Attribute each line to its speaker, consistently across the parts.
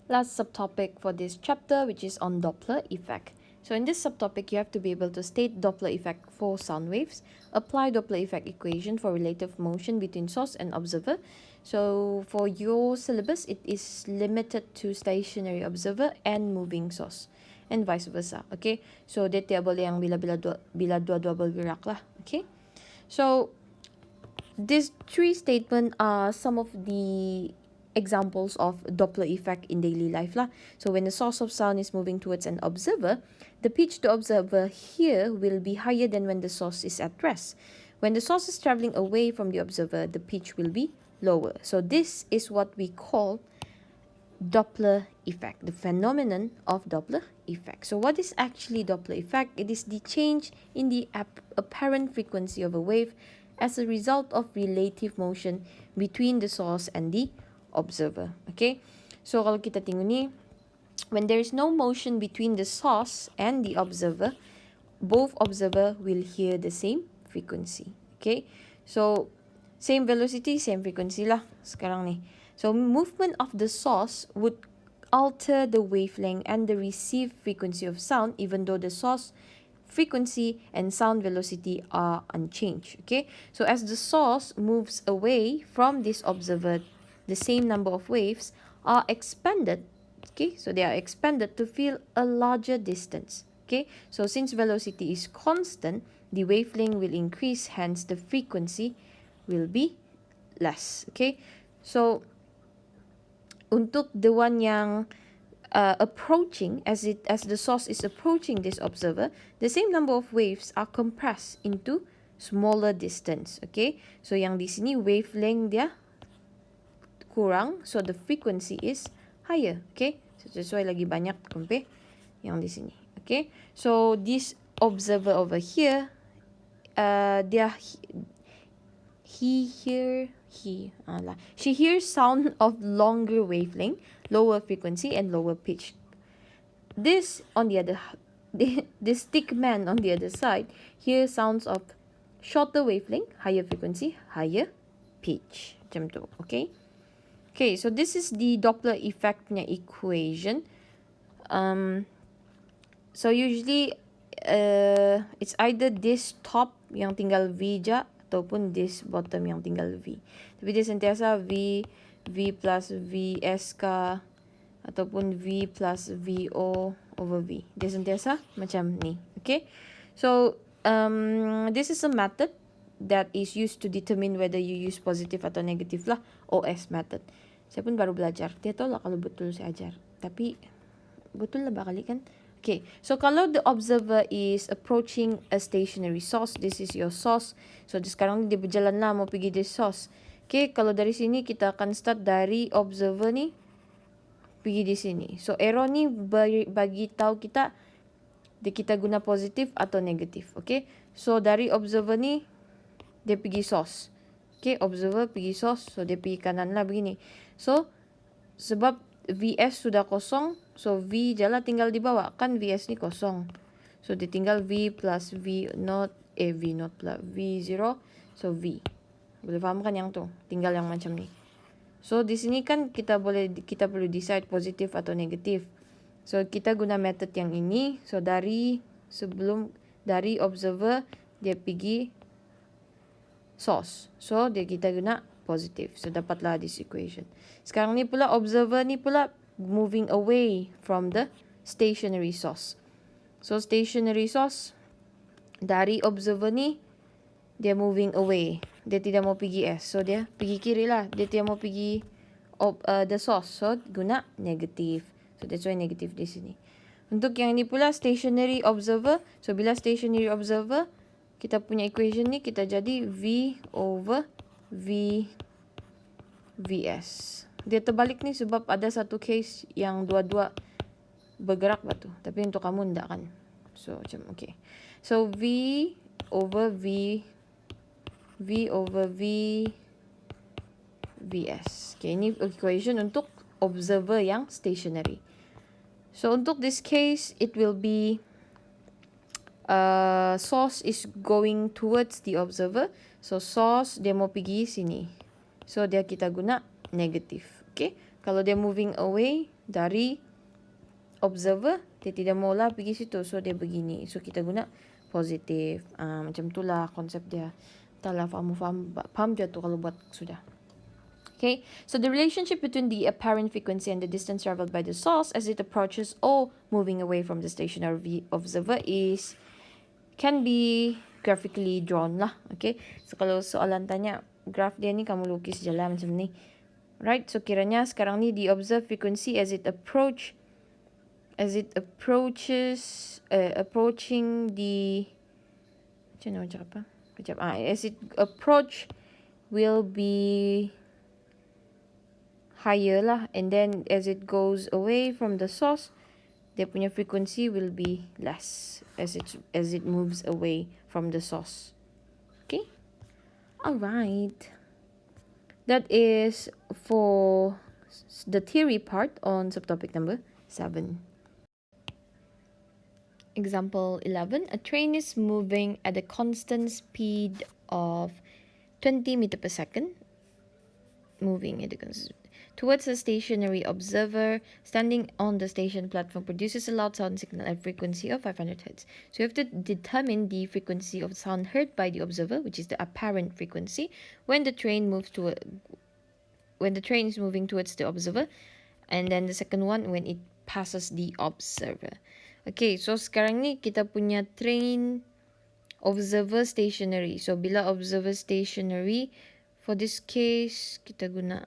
Speaker 1: Last subtopic for this chapter, which is on Doppler effect. So in this subtopic, you have to be able to state Doppler effect for sound waves, apply Doppler effect equation for relative motion between source and observer. So for your syllabus, it is limited to stationary observer and moving source, and vice versa. Okay, so dia tiada boleh yang bila dua-dua bergerak lah. Okay, so these three statements are some of the examples of Doppler effect in daily life lah. So when the source of sound is moving towards an observer, the pitch to observer here will be higher than when the source is at rest. When the source is traveling away from the observer, the pitch will be lower. So this is what we call Doppler effect, the phenomenon of Doppler effect. So what is actually Doppler effect? It is the change in the apparent frequency of a wave as a result of relative motion between the source and the observer. Okay, so kalau kita tengok ni, when there is no motion between the source and the observer, both observer will hear the same frequency. Okay, so same velocity, same frequency lah sekarang ni. So movement of the source would alter the wavelength and the received frequency of sound, even though the source frequency and sound velocity are unchanged. Okay, so as the source moves away from this observer, the same number of waves are expanded. Okay, so they are expanded to fill a larger distance. Okay, so since velocity is constant, the wavelength will increase, hence the frequency will be less. Okay, so untuk the one yang approaching, as the source is approaching this observer, the same number of waves are compressed into smaller distance. Okay, so yang di sini wavelength dia kurang, so the frequency is higher. Okay, so sesuai lagi banyak compare yang di sini. Okay, so this observer over here, she hears sound of longer wavelength, lower frequency and lower pitch. This on the other, this stick man on the other side hears sounds of shorter wavelength, higher frequency, higher pitch. Macam tu. Okay. Okay, so this is the Doppler effect punya equation. So usually it's either this top yang tinggal V je ataupun this bottom yang tinggal V. Tapi dia sentiasa V plus VS ka ataupun V plus VO over V. Dia sentiasa macam ni. Okay, so this is a method that is used to determine whether you use positive atau negative lah, OS method. Saya pun baru belajar. Dia tahu lah kalau betul saya ajar. Tapi betul lah bakal kan. Okay, so kalau the observer is approaching a stationary source, this is your source. So sekarang ni dia berjalan lah mau pergi di source. Okay, kalau dari sini kita akan start dari observer ni pergi di sini. So arrow ni bagi tahu kita kita guna positif atau negatif. Okay, so dari observer ni dia pergi source. Okay, observer pergi source, so dia pergi kanan lah begini. So sebab VS sudah kosong, so V je lah tinggal di bawah. Kan VS ni kosong, so dia tinggal V plus V not plus V0, so V. Boleh faham kan yang tu? Tinggal yang macam ni. So di sini kan kita perlu decide positif atau negatif. So kita guna method yang ini. So dari observer dia pergi source, so kita guna positif. So dapatlah this equation. Sekarang ni pula observer ni pula moving away from the stationary source. So stationary source dari observer ni dia moving away. Dia tidak mau pergi S, so dia pergi kiri lah. Dia tidak mau pergi the source, so guna negatif. So that's why negatif di sini. Untuk yang ni pula stationary observer. So bila stationary observer, kita punya equation ni kita jadi V over VS. Dia terbalik ni sebab ada satu case yang dua-dua bergerak batu. Tapi untuk kamu tidak kan. So macam okay. So V over VS. Okay, ini equation untuk observer yang stationary. So untuk this case, it will be source is going towards the observer. So source dia mau pergi sini. So dia kita guna negatif. Okay. Kalau dia moving away, dari observer, dia tidak maulah pergi situ. So, dia begini. So, kita guna positif. Macam itulah konsep dia. Entahlah, faham je tu kalau buat sudah. Okay, so the relationship between the apparent frequency and the distance traveled by the source as it approaches or moving away from the stationary observer can be graphically drawn lah. Okay, so kalau soalan tanya graph dia ni, kamu lukis je lah macam ni. Right, so kiranya sekarang ni the observed frequency as it approaches approaching the macam mana cakap apa? Kejap. As it approach will be higher lah, and then as it goes away from the source, dia punya frequency will be less as it moves away from the source. Okay, alright, that is for the theory part on subtopic number 7. Example 11, a train is moving at a constant speed of 20 meter per second, moving at a constant towards a stationary observer standing on the station platform, produces a loud sound signal at a frequency of 500 Hz. So you have to determine the frequency of sound heard by the observer, which is the apparent frequency, when the train is moving towards the observer, and then the second one when it passes the observer. Okay, so sekarang ni kita punya train observer stationary. So bila observer stationary, for this case kita guna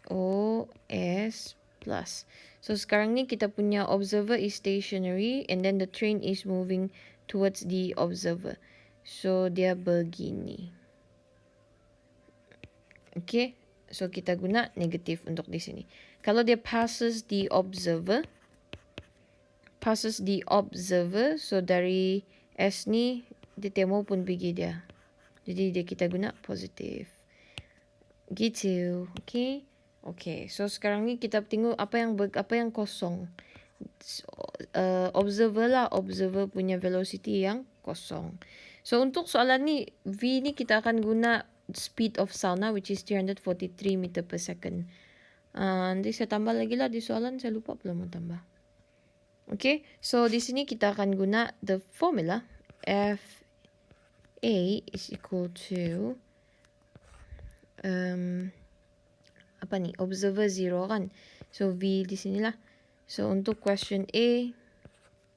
Speaker 1: OS plus. So sekarang ni kita punya observer is stationary and then the train is moving towards the observer. So dia begini. Okay, so kita guna negatif untuk di sini. Kalau dia passes the observer, so dari S ni dia temu pun pergi dia. Jadi kita guna positif. Gitu, okay? Okay, so sekarang ni kita tengok apa yang kosong. Observer punya velocity yang kosong. So untuk soalan ni, V ni kita akan guna speed of sound lah, which is 343 meter per second. Nanti saya tambah lagi lah di soalan, saya lupa belum mau tambah. Okay, so di sini kita akan guna the formula F A is equal to apa ni, observer 0 kan. So V di sini lah. So untuk question A,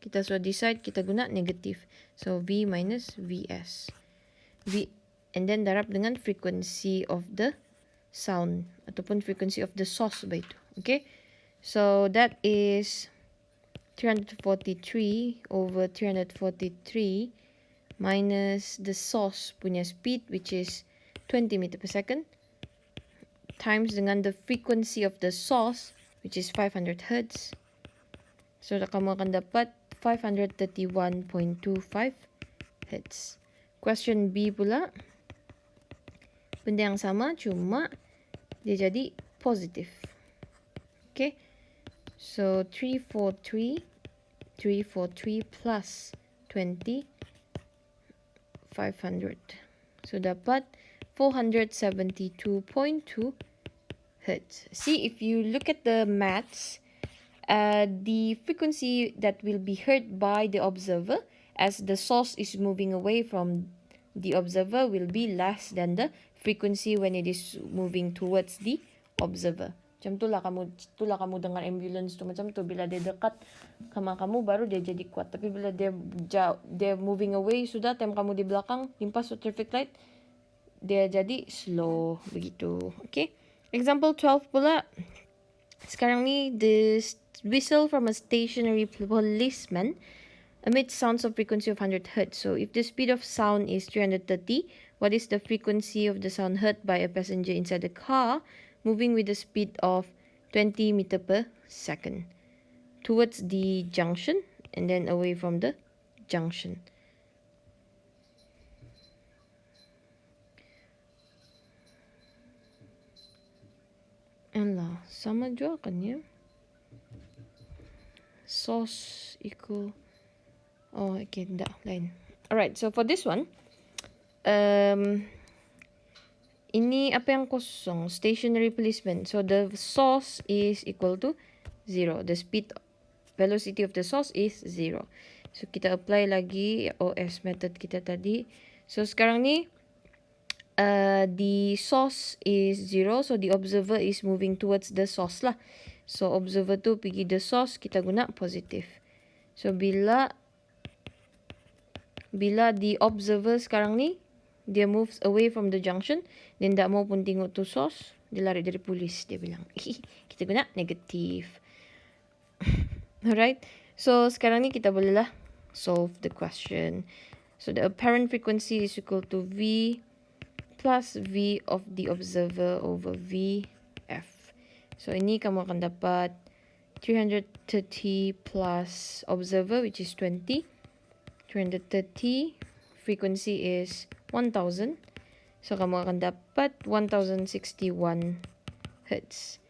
Speaker 1: kita sudah decide kita guna negatif. So V minus VS. And then darab dengan frequency of the sound ataupun frequency of the source by itu. Okay. So that is 343 over 343 minus the source punya speed, which is 20 meter per second, times dengan the frequency of the source, which is 500 Hz. So kamu akan dapat 531.25 Hz. Question B pula, benda yang sama, cuma dia jadi positif. Okay, so 343 plus 20, 500. So dapat 472.2 Hz. See, if you look at the maths, the frequency that will be heard by the observer as the source is moving away from the observer will be less than the frequency when it is moving towards the observer. Macam itulah kamu dengar ambulance tu macam tu, bila dia dekat sama kamu baru dia jadi kuat, tapi bila dia moving away sudah, time kamu di belakang limpas traffic light, dia jadi slow begitu. Okay, example 12 pula. Sekarang ni, the whistle from a stationary policeman emits sounds of frequency of 100 Hz. So if the speed of sound is 330, what is the frequency of the sound heard by a passenger inside the car moving with the speed of 20 meter per second towards the junction and then away from the junction? Alah, sama juga kan ya? Source equal. Oh, okay, dah lain. Alright, so for this one, Ini apa yang kosong? Stationary placement. So the source is equal to 0. The speed velocity of the source is 0. So kita apply lagi OS method kita tadi. So sekarang ni the source is 0. So the observer is moving towards the source lah. So observer tu pergi the source, kita guna positif. So bila the observer sekarang ni dia moves away from the junction, then tak mau pun tengok tu source, dia lari dari polis, dia bilang. Kita guna negatif. Alright, so sekarang ni kita bolehlah solve the question. So the apparent frequency is equal to V plus V of the observer over VF. So ini kamu akan dapat 330 plus observer, which is 20. 330, frequency is 1000. So kamu akan dapat 1061 Hertz.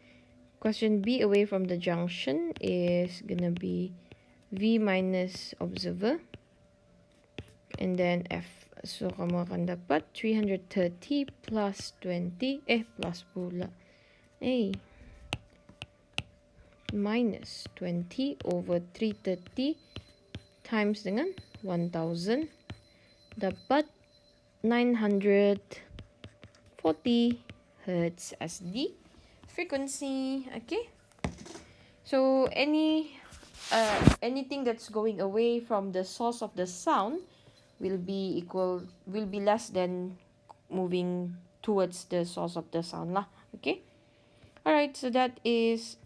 Speaker 1: Question B, away from the junction, is gonna be V minus observer. And then F. So kamu akan dapat 330 plus 20. Plus pula. Minus 20 over 330 times dengan 1000. Dapat 940 Hertz as the frequency. Okay. So anything that's going away from the source of the sound will be less than moving towards the source of the sound lah. Okay. Alright, so that is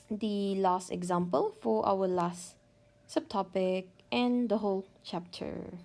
Speaker 1: the last example for our last subtopic and the whole chapter.